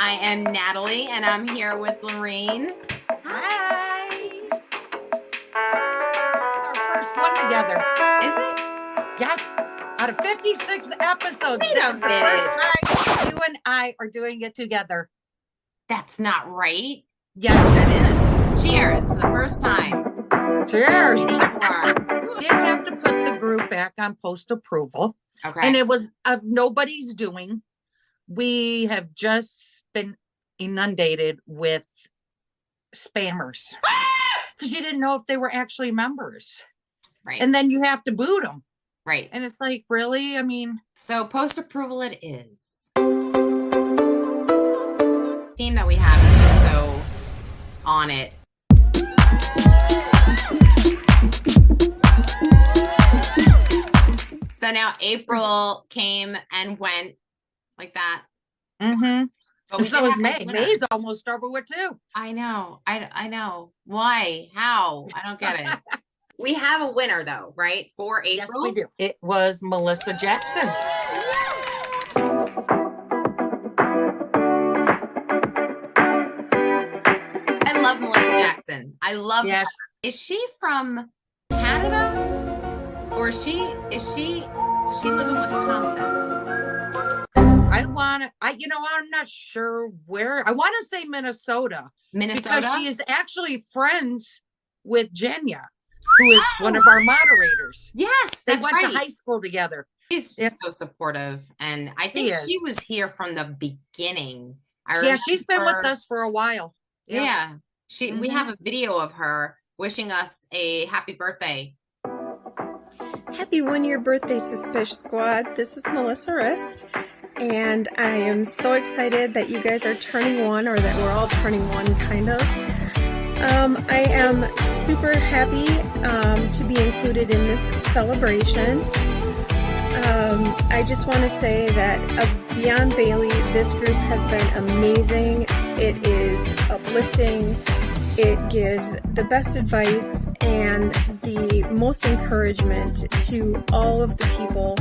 I am Natalie, and I'm here with Lorene. Hi. Our first one together. Is it? Yes. Out of 56 episodes, Wait this a is the minute. first time you and I are doing it together. That's not right. Yes, Cheers. The first time. it is. Cheers. Sure. Did have to put the group back on post approval. Okay. And it was of nobody's doing. We have just been inundated with spammers because you didn't know if they were actually members. Right. And then you have to boot them. Right. And it's like, really? I mean, So post approval it is. Team that we have is just so on it. So now April came and went like that. mm-hmm. But So is did have a May. winner. May's almost over with too. I know. I know. Why? How? I don't get it. We have a winner though, right? For April. Yes, we do. It was Melissa Jackson. I love Melissa Jackson. I love her. Yes. Is she from Canada? Or does she live in Wisconsin? I'm not sure where. I want to say Minnesota. Minnesota? Because she is actually friends with Jenya, who is one of our moderators. Yes, They that's went right. to high school together. She's so supportive. And I think she was here from the beginning. She's been with us for a while. Yeah. We have a video of her wishing us a happy birthday. Happy 1-year birthday, Suspish Squad. This is Melissa Rist, and I am so excited that you guys are turning one, or that we're all turning one, kind of. I am super happy to be included in this celebration. I just want to say that Beyond Bailey, this group has been amazing. It is uplifting. It gives the best advice and the most encouragement to all of the people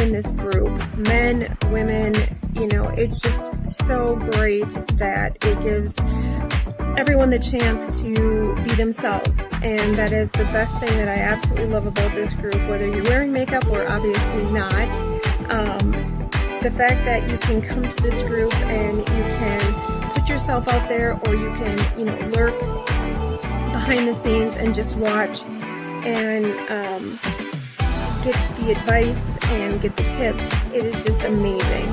in this group, men, women. It's just so great that it gives everyone the chance to be themselves. And that is the best thing that I absolutely love about this group, whether you're wearing makeup or obviously not. The fact that you can come to this group and you can put yourself out there, or you can, lurk behind the scenes and just watch and get the advice and get the tips. It is just amazing.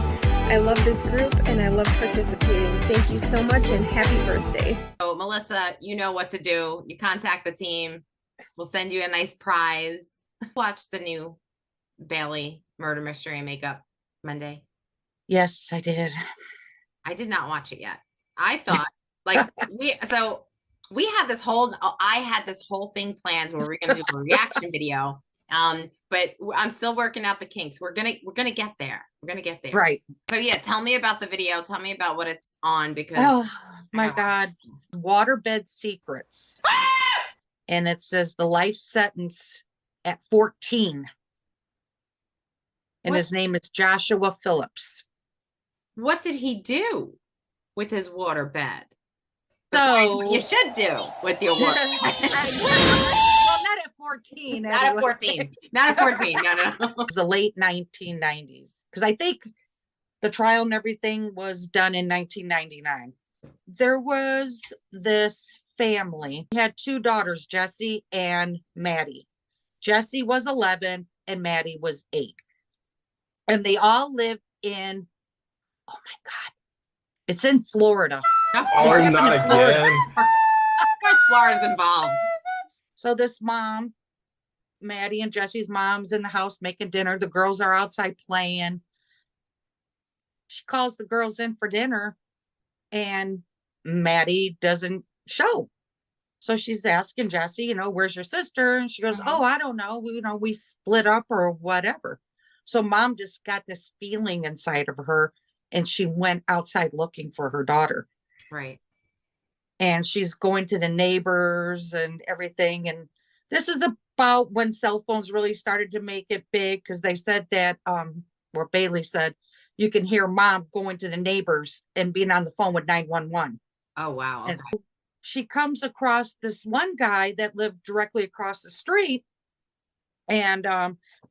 I love this group and I love participating. Thank you so much and happy birthday. So Melissa, you know what to do. You contact the team. We'll send you a nice prize. Watch the new Bailey Murder Mystery and Makeup Monday. Yes, I did. I did not watch it yet. I thought we had this whole, I had this whole thing planned where we're going to do a reaction video. But I'm still working out the kinks. We're going to get there. We're going to get there. Right. So yeah, tell me about the video. Tell me about what it's on, because oh my God, Waterbed Secrets. And it says the life sentence at 14. And his name is Joshua Phillips. What did he do with his water bed? So what you should do with your water bed. Well, not at 14. Not at 14. Not at 14. No. It was the late 1990s. Because I think the trial and everything was done in 1999. There was this family. He had two daughters, Jessie and Maddie. Jessie was 11 and Maddie was 8. And they all lived in, oh my God, it's in Florida. Oh, not again. Of course Florida's involved. So this mom, Maddie and Jesse's mom's in the house making dinner. The girls are outside playing. She calls the girls in for dinner and Maddie doesn't show. So she's asking Jessie, where's your sister? And she goes, oh, I don't know. We split up or whatever. So mom just got this feeling inside of her and she went outside looking for her daughter. Right. And she's going to the neighbors and everything. And this is about when cell phones really started to make it big, because they said that, or Bailey said, you can hear mom going to the neighbors and being on the phone with 911. Oh, wow. Okay. And so she comes across this one guy that lived directly across the street. And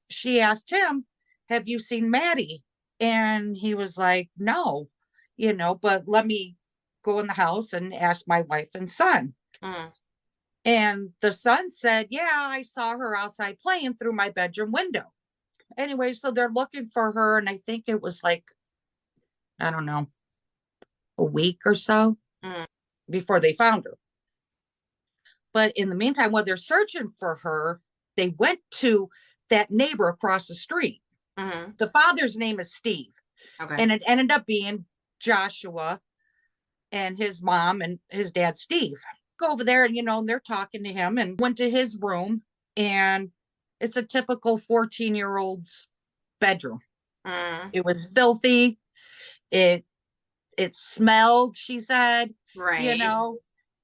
she asked him, have you seen Maddie? And he was like, no, but let me go in the house and ask my wife and son. Mm. And the son said, yeah, I saw her outside playing through my bedroom window. Anyway, so they're looking for her. And I think it was like, I don't know, a week or so before they found her. But in the meantime, while they're searching for her, they went to that neighbor across the street. Mm-hmm. The father's name is Steve. Okay. And it ended up being Joshua and his mom and his dad, Steve. Go over there and, they're talking to him and went to his room. And it's a typical 14-year-old's bedroom. It was filthy. It smelled, she said, Right.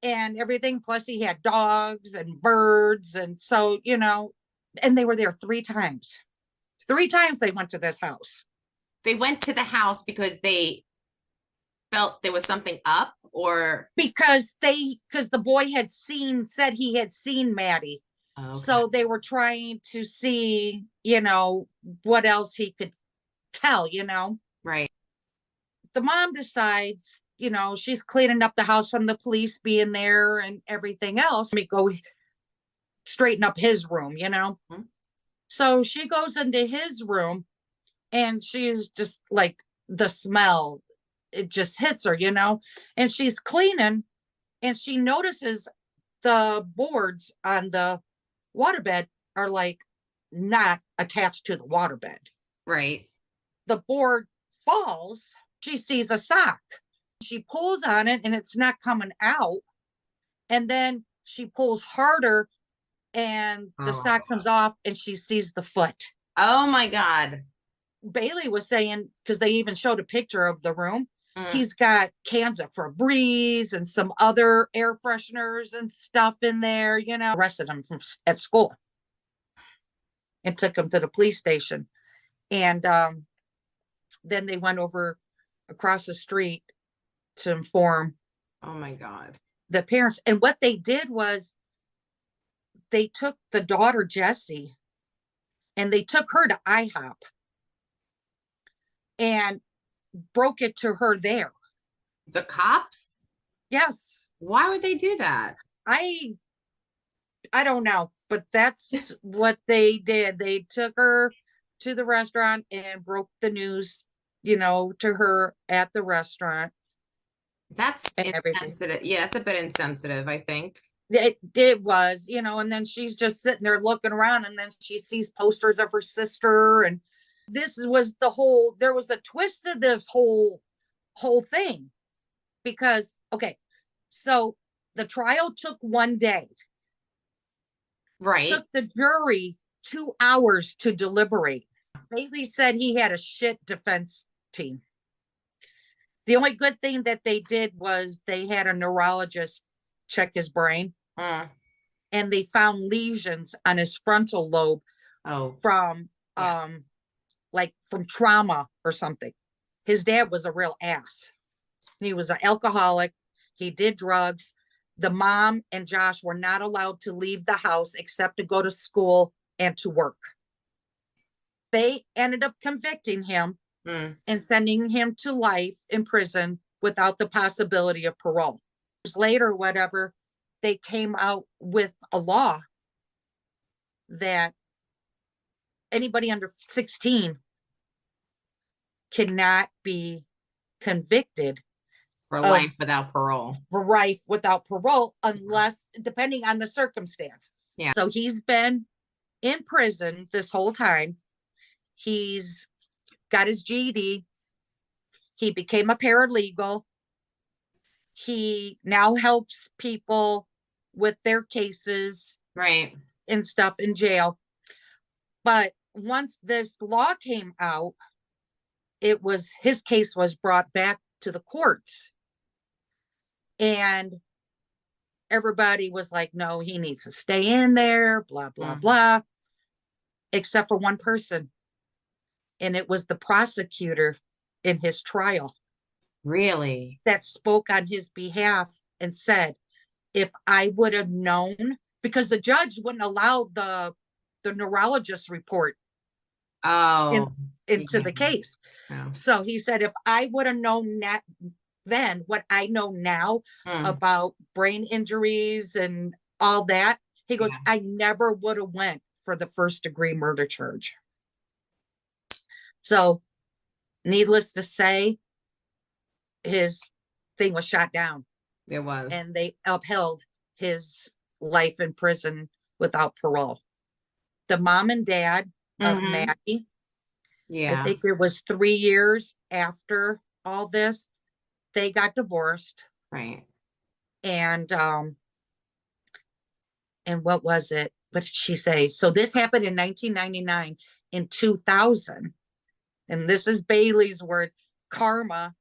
and everything. Plus he had dogs and birds. And so, and they were there 3 times. 3 times they went to this house. They went to the house because they felt there was something up, or because the boy said he had seen Maddie. okay. So they were trying to see, what else he could tell, Right. The mom decides, she's cleaning up the house from the police being there and everything else. Let me go straighten up his room, Mm-hmm. So she goes into his room and she's just like, the smell, it just hits her, and she's cleaning and she notices the boards on the waterbed are like not attached to the waterbed. Right. The board falls. She sees a sock. She pulls on it and it's not coming out. And then she pulls harder and the sock comes off and she sees the foot. Oh my God. Bailey was saying, because they even showed a picture of the room, he's got cans of Febreze and some other air fresheners and stuff in there, arrested him at school and took him to the police station. And then they went over across the street to inform Oh my God. the parents. And what they did was they took the daughter, Jessie, and they took her to IHOP and broke it to her there. The cops? Yes. Why would they do that? I don't know, but that's what they did. They took her to the restaurant and broke the news, to her at the restaurant. That's everything. insensitive. Yeah, it's a bit insensitive, I think. It was, and then she's just sitting there looking around and then she sees posters of her sister. And this was there was a twist to this whole thing because, okay, so the trial took 1 day. Right. Took the jury 2 hours to deliberate. Bailey said he had a shit defense team. The only good thing that they did was they had a neurologist check his brain. And they found lesions on his frontal lobe from from trauma or something. His dad was a real ass. He was an alcoholic. He did drugs. The mom and Josh were not allowed to leave the house except to go to school and to work. They ended up convicting him and sending him to life in prison without the possibility of parole. Years later, whatever, they came out with a law that anybody under 16 cannot be convicted for life without parole. Right, without parole, unless, depending on the circumstances. Yeah. So he's been in prison this whole time. He's got his GED. He became a paralegal. He now helps people with their cases, right, and stuff in jail. But once this law came out, his case was brought back to the courts. And everybody was like, no, he needs to stay in there, blah, blah, blah, except for one person. And it was the prosecutor in his trial Really? that spoke on his behalf and said, if I would have known, because the judge wouldn't allow the neurologist report Oh, into yeah. the case. Oh. So he said, if I would have known that then what I know now Mm, about brain injuries and all that, he goes, Yeah. I never would have went for the first degree murder charge. So needless to say, his thing was shot down It was. and they upheld his life in prison without parole. The mom and dad of Mhm. Maddie, I Yeah. think it was 3 years after all this, they got divorced. Right. And what was it? What did she say? So this happened in 1999. In 2000, and this is Bailey's word, karma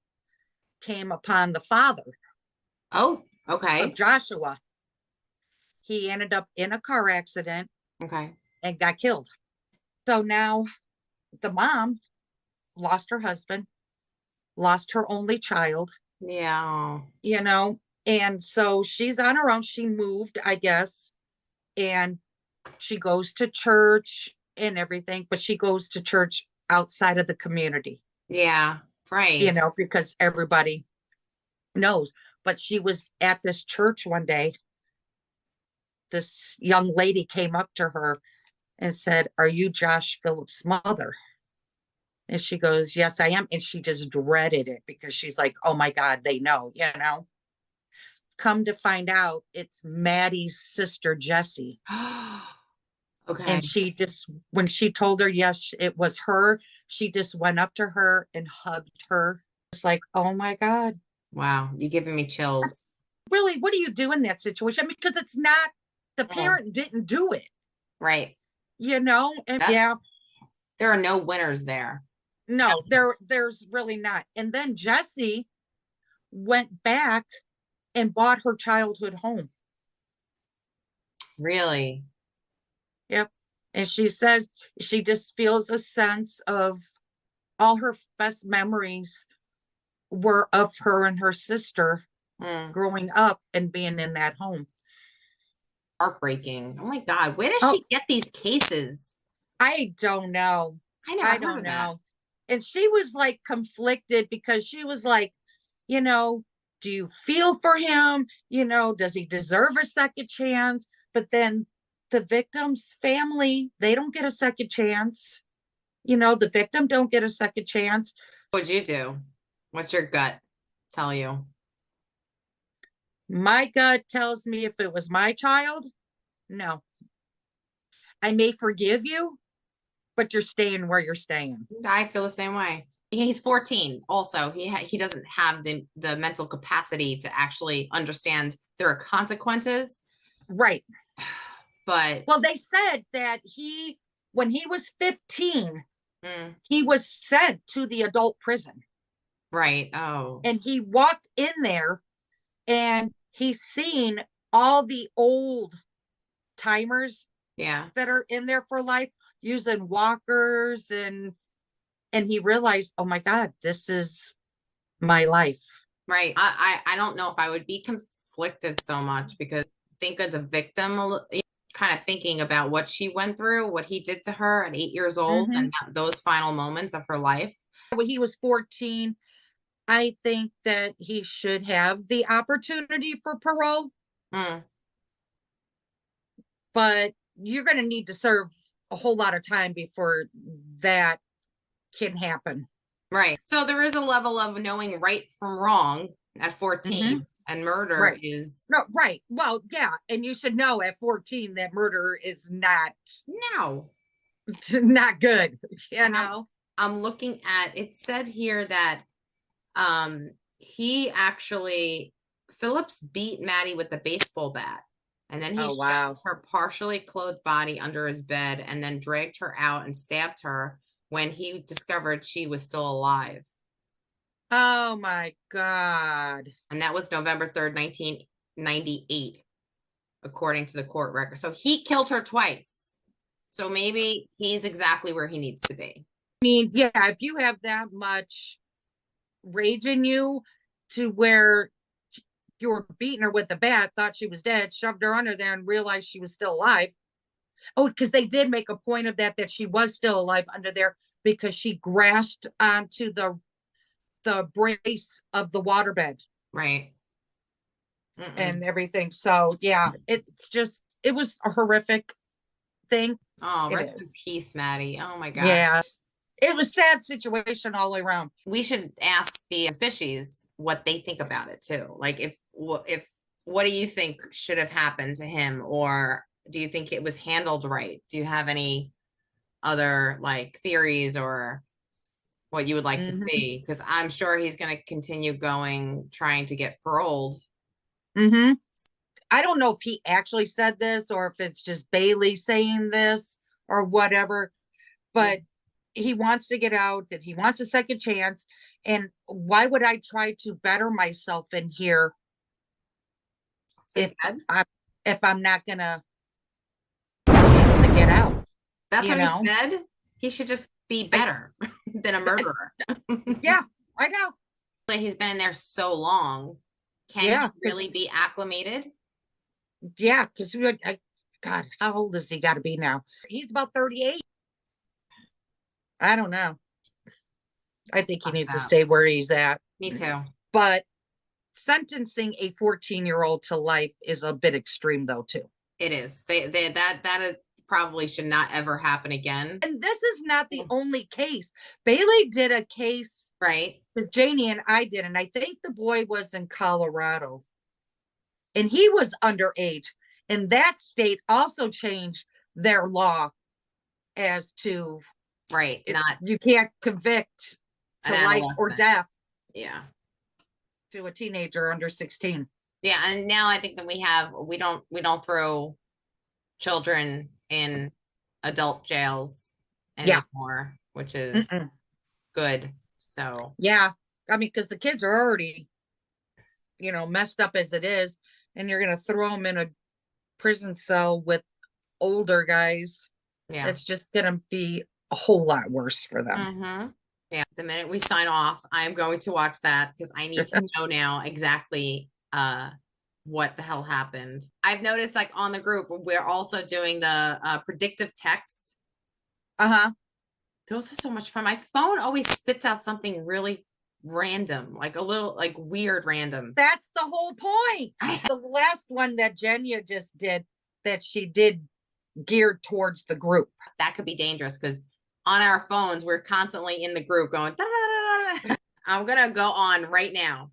came upon the father Oh, of okay. Joshua. He ended up in a car accident Okay. and got killed. So now the mom lost her husband, lost her only child, Yeah. you know, and so she's on her own. She moved, I guess, and she goes to church and everything, but she goes to church outside of the community, Yeah. Right. because everybody knows. But she was at this church one day. This young lady came up to her and said, are you Josh Phillips' mother? And she goes, yes, I am. And she just dreaded it because she's like, oh my God, they know. Come to find out, it's Maddie's sister, Jessie. Okay. And she just, when she told her, yes, it was her, she just went up to her and hugged her. It's like, oh my God. Wow. You're giving me chills. Really, what do you do in that situation? I mean, because it's not, the parent didn't do it, Right. and That's- yeah, There are no winners there. no, there's really not. And then Jessie went back and bought her childhood home. Really? Yep. And she says she just feels a sense of all her best memories were of her and her sister Mm. growing up and being in that home. Heartbreaking. Oh my God. Where does Oh. she get these cases? I don't know. I never I heard don't of that. know. And she was like conflicted because she was like, do you feel for him? Does he deserve a second chance? But then the victim's family, they don't get a second chance. The victim don't get a second chance. What'd you do? What's your gut tell you? My gut tells me if it was my child, no. I may forgive you, but you're staying where you're staying. I feel the same way. He's 14 also. He doesn't have the mental capacity to actually understand there are consequences. Right. But Well, they said that when he was 15, he was sent to the adult prison. Right. Oh. And he walked in there and he's seen all the old timers Yeah. that are in there for life using walkers, and he realized, oh my God, this is my life. Right. I don't know if I would be conflicted so much because think of the victim, kind of thinking about what she went through, what he did to her at 8 years old, and those final moments of her life. When he was 14, I think that he should have the opportunity for parole. But you're going to need to serve a whole lot of time before that can happen. Right. So there is a level of knowing right from wrong at 14, and murder is no, right. Well, yeah, and you should know at 14 that murder is not not good. I'm looking at it. Said here that he actually Phillips beat Maddie with the baseball bat. And then he shoved her partially clothed body under his bed and then dragged her out and stabbed her when he discovered she was still alive. Oh my God. And that was November 3rd, 1998, according to the court record. So he killed her twice. So maybe he's exactly where he needs to be. I mean, yeah, if you have that much raging you to where you were beating her with the bat, thought she was dead, shoved her under there and realized she was still alive. Oh, because they did make a point of that she was still alive under there because she grasped onto the brace of the waterbed. Right. And everything. So yeah, it was a horrific thing. Oh, rest in peace, Maddie. Oh my God. Yeah. It was a sad situation all the way around. We should ask the Suspishies what they think about it too. Like if what do you think should have happened to him, or do you think it was handled right? Do you have any other like theories or what you would like to see? Because I'm sure he's going to continue trying to get paroled. I don't know if he actually said this or if it's just Bailey saying this or whatever, but he wants to get out, that he wants a second chance. And why would I try to better myself in here if I'm not gonna get out? That's what he said. He should just be better than a murderer. Yeah, I know. Like he's been in there so long. Can he really be acclimated? Yeah, because God, how old does he got to be now? He's about 38. I don't know. I think he needs to stay where he's at. Me too. But sentencing a 14-year-old to life is a bit extreme, though, too. It is. That probably should not ever happen again. And this is not the only case. Bailey did a case, right? With Janie and I did, and I think the boy was in Colorado, and he was underage. And that state also changed their law as to you can't convict to life or death. Yeah. To a teenager under 16. Yeah, and now I think that we don't throw children in adult jails anymore, which is good. So yeah, I mean, because the kids are already, messed up as it is, and you're gonna throw them in a prison cell with older guys. Yeah, it's just gonna be a whole lot worse for them. Yeah, the minute we sign off, I'm going to watch that because I need to know now exactly what the hell happened. I've noticed like on the group, we're also doing the predictive text. Those are so much fun. My phone always spits out something really random, like a little like weird random. That's the whole point. The last one that Jenya just did, that she did geared towards the group. That could be dangerous because on our phones, we're constantly in the group going, da, da, da, da. I'm going to go on right now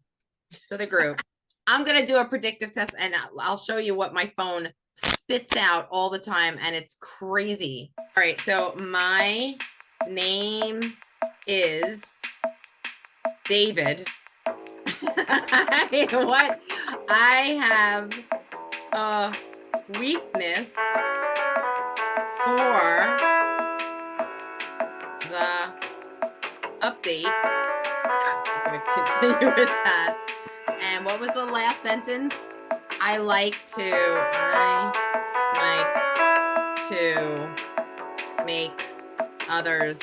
to the group. I'm going to do a predictive test and I'll show you what my phone spits out all the time. And it's crazy. All right. So my name is David. What? I have a weakness for the update. I'm going to continue with that. And what was the last sentence? I like to make others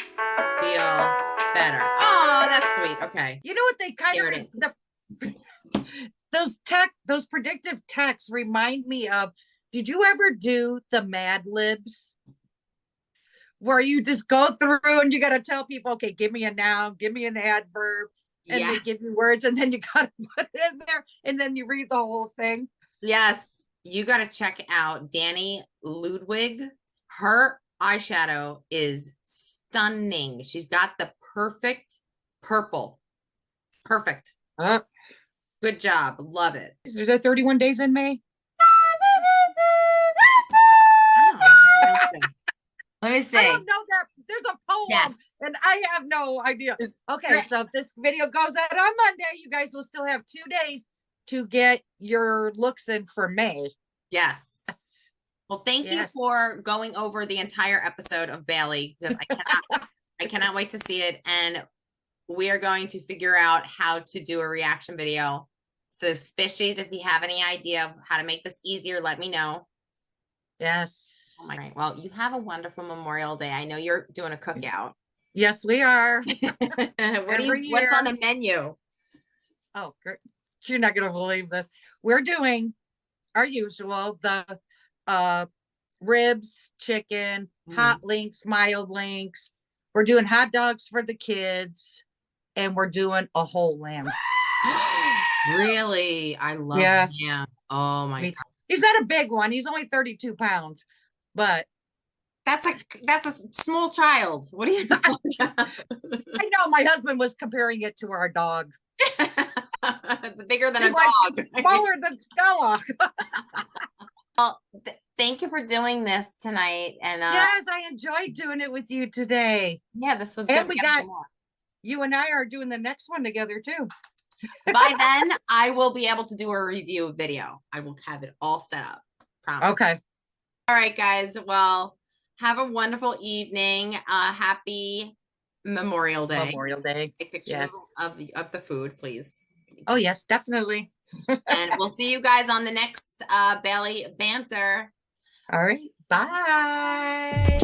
feel better. Oh, that's sweet. Okay. You know what they kind of those predictive texts remind me of, did you ever do the Mad Libs? Where you just go through and you got to tell people, okay, give me a noun, give me an adverb, and they give you words, and then you got to put it in there, and then you read the whole thing. Yes, you got to check out Danny Ludwig. Her eyeshadow is stunning. She's got the perfect purple. Perfect. Good job. Love it. Is there 31 days in May? Let me see. I don't know that. There's a poem, and I have no idea. Okay, so if this video goes out on Monday, you guys will still have 2 days to get your looks in for May. Yes. Well, thank you for going over the entire episode of Bailey, because I cannot wait to see it, and we are going to figure out how to do a reaction video. So, Spishies, if you have any idea of how to make this easier, let me know. Yes. Oh my God. Well, you have a wonderful Memorial Day. I know you're doing a cookout. Yes, we are. What's on the menu? Oh, great. You're not going to believe this. We're doing our usual, the ribs, chicken, hot links, mild links. We're doing hot dogs for the kids, and we're doing a whole lamb. Really? I love lamb. Oh my God. He's not a big one. He's only 32 pounds, but that's a small child. What do you know? I know my husband was comparing it to our dog. It's bigger than a dog. Smaller than Stella. Well, thank you for doing this tonight. And yes, I enjoyed doing it with you today. Yeah, this was and good. We got you and I are doing the next one together too. By then, I will be able to do a review video. I will have it all set up. Promise. Okay. All right, guys. Well, have a wonderful evening. Happy Memorial Day. Memorial Day. Take pictures of the food, please. Oh, yes, definitely. And we'll see you guys on the next Bailey Banter. All right. Bye.